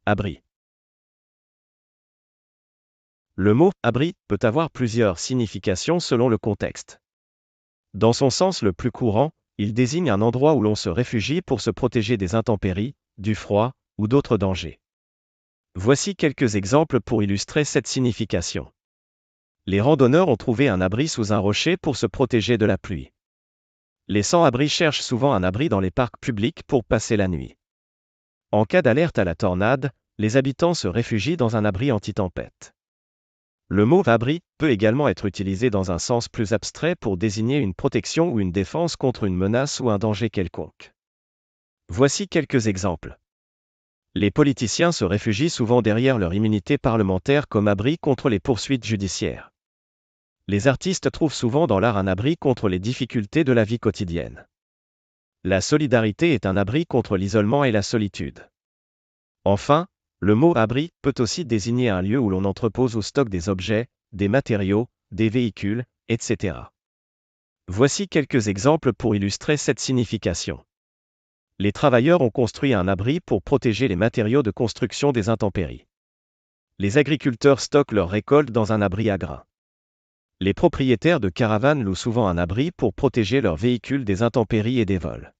Abri. Le mot « abri » peut avoir plusieurs significations selon le contexte. Dans son sens le plus courant, il désigne un endroit où l'on se réfugie pour se protéger des intempéries, du froid, ou d'autres dangers. Voici quelques exemples pour illustrer cette signification. Les randonneurs ont trouvé un abri sous un rocher pour se protéger de la pluie. Les sans-abri cherchent souvent un abri dans les parcs publics pour passer la nuit. En cas d'alerte à la tornade, les habitants se réfugient dans un abri anti-tempête. Le mot « abri » peut également être utilisé dans un sens plus abstrait pour désigner une protection ou une défense contre une menace ou un danger quelconque. Voici quelques exemples. Les politiciens se réfugient souvent derrière leur immunité parlementaire comme abri contre les poursuites judiciaires. Les artistes trouvent souvent dans l'art un abri contre les difficultés de la vie quotidienne. La solidarité est un abri contre l'isolement et la solitude. Enfin, le mot « abri » peut aussi désigner un lieu où l'on entrepose ou stocke des objets, des matériaux, des véhicules, etc. Voici quelques exemples pour illustrer cette signification. Les travailleurs ont construit un abri pour protéger les matériaux de construction des intempéries. Les agriculteurs stockent leurs récoltes dans un abri à grains. Les propriétaires de caravanes louent souvent un abri pour protéger leurs véhicules des intempéries et des vols.